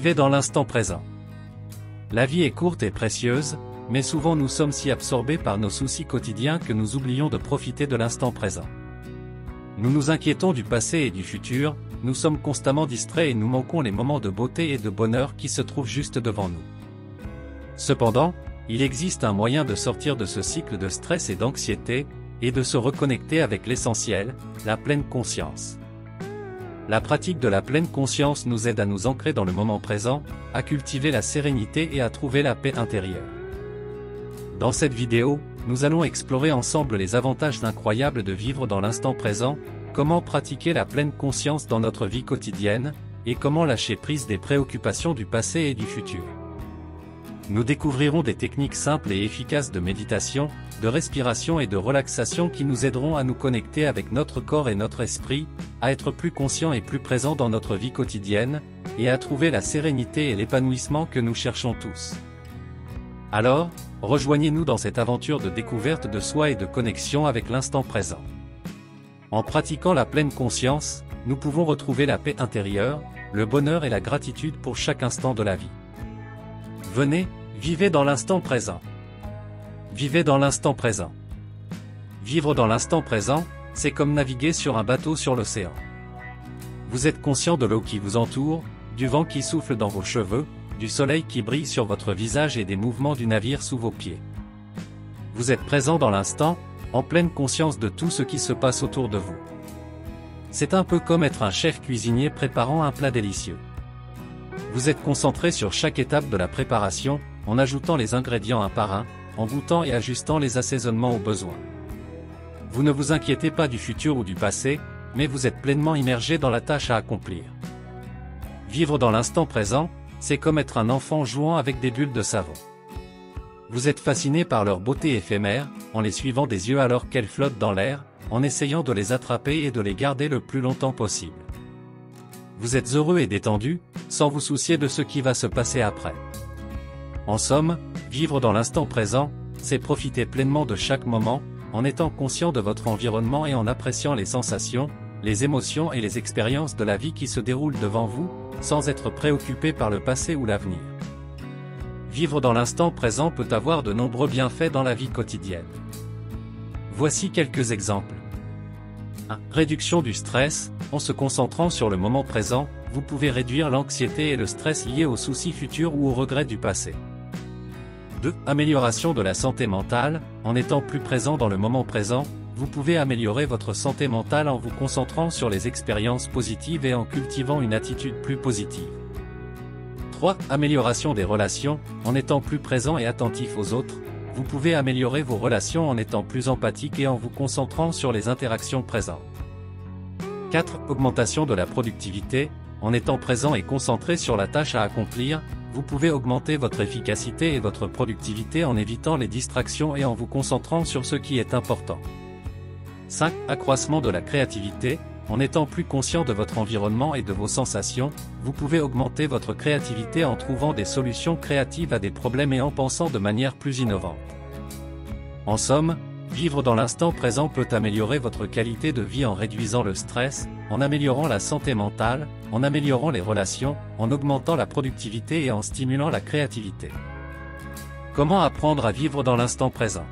Vivez dans l'instant présent. La vie est courte et précieuse, mais souvent nous sommes si absorbés par nos soucis quotidiens que nous oublions de profiter de l'instant présent. Nous nous inquiétons du passé et du futur, nous sommes constamment distraits et nous manquons les moments de beauté et de bonheur qui se trouvent juste devant nous. Cependant, il existe un moyen de sortir de ce cycle de stress et d'anxiété, et de se reconnecter avec l'essentiel, la pleine conscience. La pratique de la pleine conscience nous aide à nous ancrer dans le moment présent, à cultiver la sérénité et à trouver la paix intérieure. Dans cette vidéo, nous allons explorer ensemble les avantages incroyables de vivre dans l'instant présent, comment pratiquer la pleine conscience dans notre vie quotidienne, et comment lâcher prise des préoccupations du passé et du futur. Nous découvrirons des techniques simples et efficaces de méditation, de respiration et de relaxation qui nous aideront à nous connecter avec notre corps et notre esprit, à être plus conscients et plus présents dans notre vie quotidienne, et à trouver la sérénité et l'épanouissement que nous cherchons tous. Alors, rejoignez-nous dans cette aventure de découverte de soi et de connexion avec l'instant présent. En pratiquant la pleine conscience, nous pouvons retrouver la paix intérieure, le bonheur et la gratitude pour chaque instant de la vie. Venez, vivez dans l'instant présent. Vivez dans l'instant présent. Vivre dans l'instant présent, c'est comme naviguer sur un bateau sur l'océan. Vous êtes conscient de l'eau qui vous entoure, du vent qui souffle dans vos cheveux, du soleil qui brille sur votre visage et des mouvements du navire sous vos pieds. Vous êtes présent dans l'instant, en pleine conscience de tout ce qui se passe autour de vous. C'est un peu comme être un chef cuisinier préparant un plat délicieux. Vous êtes concentré sur chaque étape de la préparation, en ajoutant les ingrédients un par un, en goûtant et ajustant les assaisonnements au besoin. Vous ne vous inquiétez pas du futur ou du passé, mais vous êtes pleinement immergé dans la tâche à accomplir. Vivre dans l'instant présent, c'est comme être un enfant jouant avec des bulles de savon. Vous êtes fasciné par leur beauté éphémère, en les suivant des yeux alors qu'elles flottent dans l'air, en essayant de les attraper et de les garder le plus longtemps possible. Vous êtes heureux et détendu, sans vous soucier de ce qui va se passer après. En somme, vivre dans l'instant présent, c'est profiter pleinement de chaque moment, en étant conscient de votre environnement et en appréciant les sensations, les émotions et les expériences de la vie qui se déroulent devant vous, sans être préoccupé par le passé ou l'avenir. Vivre dans l'instant présent peut avoir de nombreux bienfaits dans la vie quotidienne. Voici quelques exemples. 1. Réduction du stress. En se concentrant sur le moment présent, vous pouvez réduire l'anxiété et le stress liés aux soucis futurs ou aux regrets du passé. 2. Amélioration de la santé mentale. En étant plus présent dans le moment présent, vous pouvez améliorer votre santé mentale en vous concentrant sur les expériences positives et en cultivant une attitude plus positive. 3. Amélioration des relations. En étant plus présent et attentif aux autres, vous pouvez améliorer vos relations en étant plus empathique et en vous concentrant sur les interactions présentes. 4. Augmentation de la productivité. En étant présent et concentré sur la tâche à accomplir, vous pouvez augmenter votre efficacité et votre productivité en évitant les distractions et en vous concentrant sur ce qui est important. 5. Accroissement de la créativité. En étant plus conscient de votre environnement et de vos sensations, vous pouvez augmenter votre créativité en trouvant des solutions créatives à des problèmes et en pensant de manière plus innovante. En somme, vivre dans l'instant présent peut améliorer votre qualité de vie en réduisant le stress, en améliorant la santé mentale, en améliorant les relations, en augmentant la productivité et en stimulant la créativité. Comment apprendre à vivre dans l'instant présent ?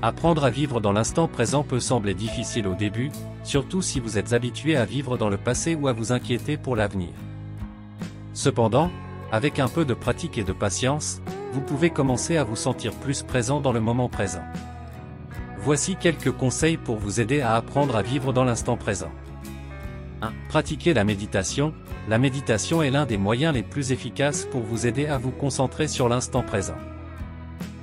Apprendre à vivre dans l'instant présent peut sembler difficile au début, surtout si vous êtes habitué à vivre dans le passé ou à vous inquiéter pour l'avenir. Cependant, avec un peu de pratique et de patience, vous pouvez commencer à vous sentir plus présent dans le moment présent. Voici quelques conseils pour vous aider à apprendre à vivre dans l'instant présent. 1. Pratiquez la méditation. La méditation est l'un des moyens les plus efficaces pour vous aider à vous concentrer sur l'instant présent.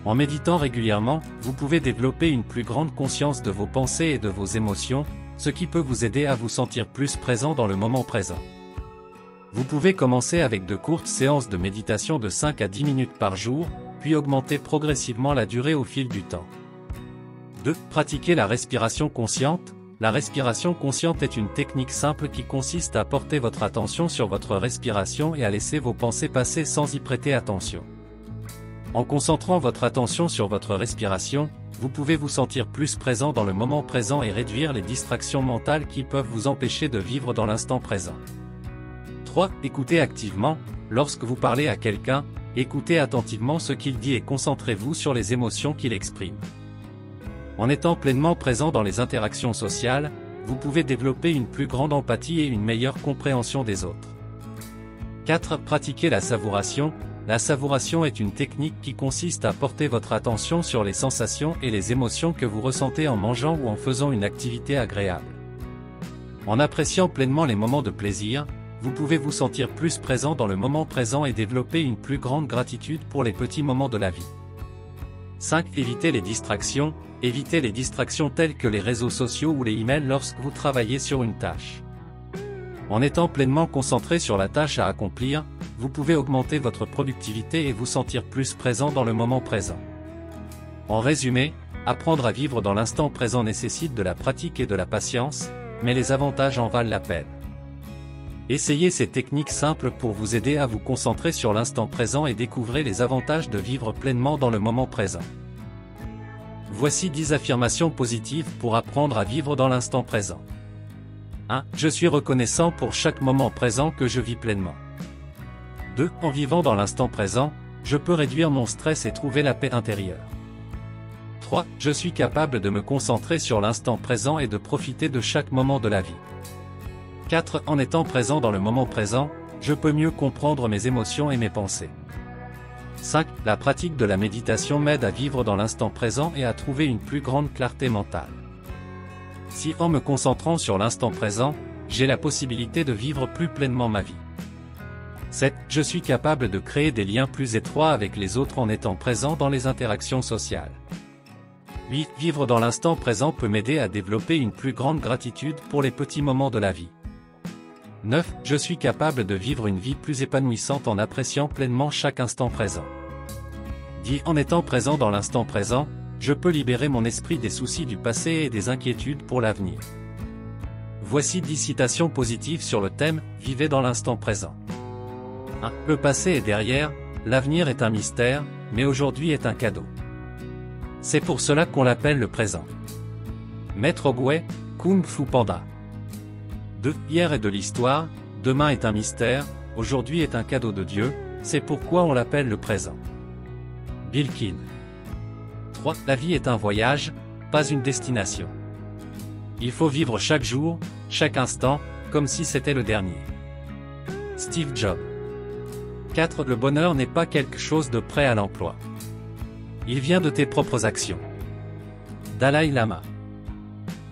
En méditant régulièrement, vous pouvez développer une plus grande conscience de vos pensées et de vos émotions, ce qui peut vous aider à vous sentir plus présent dans le moment présent. Vous pouvez commencer avec de courtes séances de méditation de 5 à 10 minutes par jour, puis augmenter progressivement la durée au fil du temps. 2. Pratiquez la respiration consciente. La respiration consciente est une technique simple qui consiste à porter votre attention sur votre respiration et à laisser vos pensées passer sans y prêter attention. En concentrant votre attention sur votre respiration, vous pouvez vous sentir plus présent dans le moment présent et réduire les distractions mentales qui peuvent vous empêcher de vivre dans l'instant présent. 3. Écoutez activement. Lorsque vous parlez à quelqu'un, écoutez attentivement ce qu'il dit et concentrez-vous sur les émotions qu'il exprime. En étant pleinement présent dans les interactions sociales, vous pouvez développer une plus grande empathie et une meilleure compréhension des autres. 4. Pratiquez la savouration. La savouration est une technique qui consiste à porter votre attention sur les sensations et les émotions que vous ressentez en mangeant ou en faisant une activité agréable. En appréciant pleinement les moments de plaisir, vous pouvez vous sentir plus présent dans le moment présent et développer une plus grande gratitude pour les petits moments de la vie. 5. Évitez les distractions. Évitez les distractions telles que les réseaux sociaux ou les emails lorsque vous travaillez sur une tâche. En étant pleinement concentré sur la tâche à accomplir, vous pouvez augmenter votre productivité et vous sentir plus présent dans le moment présent. En résumé, apprendre à vivre dans l'instant présent nécessite de la pratique et de la patience, mais les avantages en valent la peine. Essayez ces techniques simples pour vous aider à vous concentrer sur l'instant présent et découvrez les avantages de vivre pleinement dans le moment présent. Voici 10 affirmations positives pour apprendre à vivre dans l'instant présent. 1. Je suis reconnaissant pour chaque moment présent que je vis pleinement. 2. En vivant dans l'instant présent, je peux réduire mon stress et trouver la paix intérieure. 3. Je suis capable de me concentrer sur l'instant présent et de profiter de chaque moment de la vie. 4. En étant présent dans le moment présent, je peux mieux comprendre mes émotions et mes pensées. 5. La pratique de la méditation m'aide à vivre dans l'instant présent et à trouver une plus grande clarté mentale. 6. En me concentrant sur l'instant présent, j'ai la possibilité de vivre plus pleinement ma vie. 7. Je suis capable de créer des liens plus étroits avec les autres en étant présent dans les interactions sociales. 8. Vivre dans l'instant présent peut m'aider à développer une plus grande gratitude pour les petits moments de la vie. 9. Je suis capable de vivre une vie plus épanouissante en appréciant pleinement chaque instant présent. 10. En étant présent dans l'instant présent, je peux libérer mon esprit des soucis du passé et des inquiétudes pour l'avenir. Voici 10 citations positives sur le thème « Vivez dans l'instant présent ». 1. Le passé est derrière, l'avenir est un mystère, mais aujourd'hui est un cadeau. C'est pour cela qu'on l'appelle le présent. Maître Ogway, Kung Fu Panda. 2. Hier est de l'histoire, demain est un mystère, aujourd'hui est un cadeau de Dieu, c'est pourquoi on l'appelle le présent. Bilkin. 3. La vie est un voyage, pas une destination. Il faut vivre chaque jour, chaque instant, comme si c'était le dernier. Steve Jobs. 4. Le bonheur n'est pas quelque chose de prêt à l'emploi. Il vient de tes propres actions. Dalai Lama.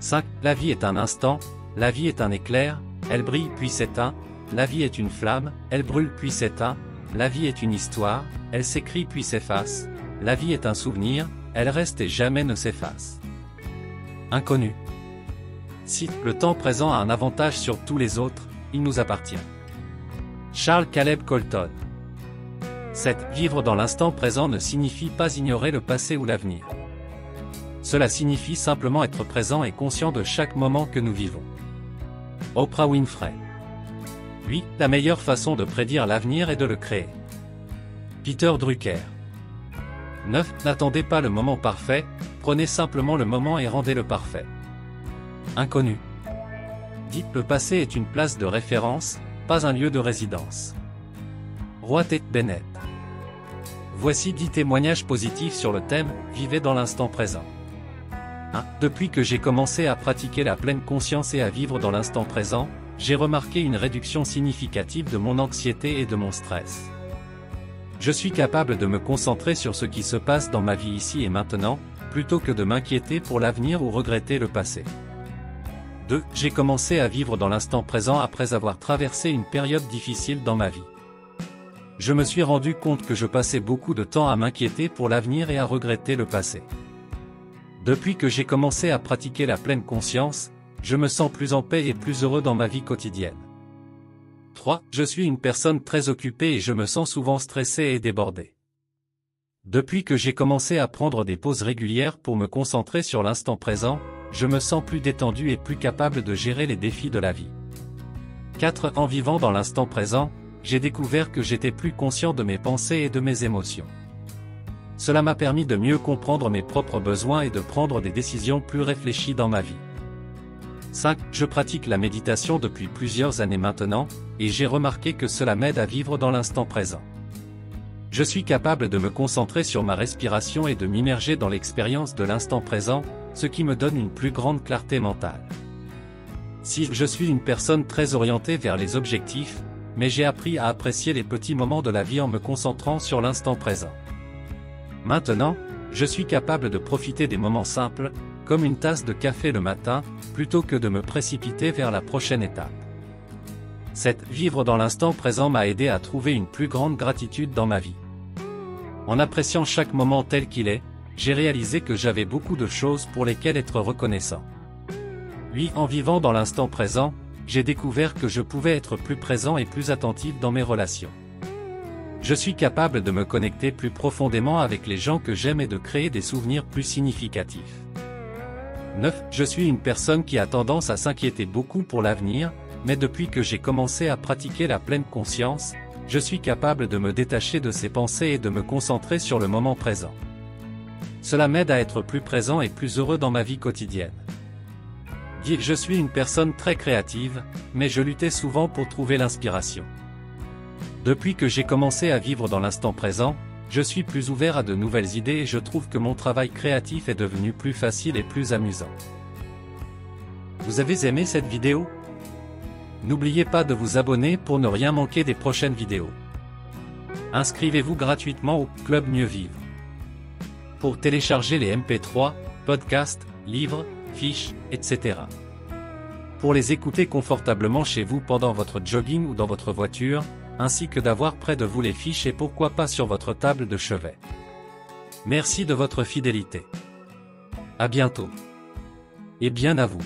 5. La vie est un instant, la vie est un éclair, elle brille puis s'éteint, la vie est une flamme, elle brûle puis s'éteint, la vie est une histoire, elle s'écrit puis s'efface, la vie est un souvenir, elle reste et jamais ne s'efface. Inconnu. 6. Le temps présent a un avantage sur tous les autres, il nous appartient. Charles Caleb Colton. 7. Vivre dans l'instant présent ne signifie pas ignorer le passé ou l'avenir. Cela signifie simplement être présent et conscient de chaque moment que nous vivons. Oprah Winfrey. 8. La meilleure façon de prédire l'avenir est de le créer. Peter Drucker. 9. N'attendez pas le moment parfait, prenez simplement le moment et rendez-le parfait. Inconnu. 10. Le passé est une place de référence, pas un lieu de résidence. Roy T. Bennett. Voici 10 témoignages positifs sur le thème « Vivez dans l'instant présent ». 1. Depuis que j'ai commencé à pratiquer la pleine conscience et à vivre dans l'instant présent, j'ai remarqué une réduction significative de mon anxiété et de mon stress. Je suis capable de me concentrer sur ce qui se passe dans ma vie ici et maintenant, plutôt que de m'inquiéter pour l'avenir ou regretter le passé. 2. J'ai commencé à vivre dans l'instant présent après avoir traversé une période difficile dans ma vie. Je me suis rendu compte que je passais beaucoup de temps à m'inquiéter pour l'avenir et à regretter le passé. Depuis que j'ai commencé à pratiquer la pleine conscience, je me sens plus en paix et plus heureux dans ma vie quotidienne. 3. Je suis une personne très occupée et je me sens souvent stressé et débordé. Depuis que j'ai commencé à prendre des pauses régulières pour me concentrer sur l'instant présent, je me sens plus détendu et plus capable de gérer les défis de la vie. 4. En vivant dans l'instant présent, j'ai découvert que j'étais plus conscient de mes pensées et de mes émotions. Cela m'a permis de mieux comprendre mes propres besoins et de prendre des décisions plus réfléchies dans ma vie. 5. Je pratique la méditation depuis plusieurs années maintenant, et j'ai remarqué que cela m'aide à vivre dans l'instant présent. Je suis capable de me concentrer sur ma respiration et de m'immerger dans l'expérience de l'instant présent, ce qui me donne une plus grande clarté mentale. 6. Je suis une personne très orientée vers les objectifs, mais j'ai appris à apprécier les petits moments de la vie en me concentrant sur l'instant présent. Maintenant, je suis capable de profiter des moments simples, comme une tasse de café le matin, plutôt que de me précipiter vers la prochaine étape. 7. Vivre dans l'instant présent m'a aidé à trouver une plus grande gratitude dans ma vie. En appréciant chaque moment tel qu'il est, j'ai réalisé que j'avais beaucoup de choses pour lesquelles être reconnaissant. 8. En vivant dans l'instant présent, j'ai découvert que je pouvais être plus présent et plus attentif dans mes relations. Je suis capable de me connecter plus profondément avec les gens que j'aime et de créer des souvenirs plus significatifs. 9. Je suis une personne qui a tendance à s'inquiéter beaucoup pour l'avenir, mais depuis que j'ai commencé à pratiquer la pleine conscience, je suis capable de me détacher de ces pensées et de me concentrer sur le moment présent. Cela m'aide à être plus présent et plus heureux dans ma vie quotidienne. 10. Je suis une personne très créative, mais je luttais souvent pour trouver l'inspiration. Depuis que j'ai commencé à vivre dans l'instant présent, je suis plus ouvert à de nouvelles idées et je trouve que mon travail créatif est devenu plus facile et plus amusant. Vous avez aimé cette vidéo? N'oubliez pas de vous abonner pour ne rien manquer des prochaines vidéos. Inscrivez-vous gratuitement au Club Mieux Vivre. Pour télécharger les MP3, podcasts, livres, fiches, etc. Pour les écouter confortablement chez vous pendant votre jogging ou dans votre voiture, ainsi que d'avoir près de vous les fiches et pourquoi pas sur votre table de chevet. Merci de votre fidélité. À bientôt. Et bien à vous.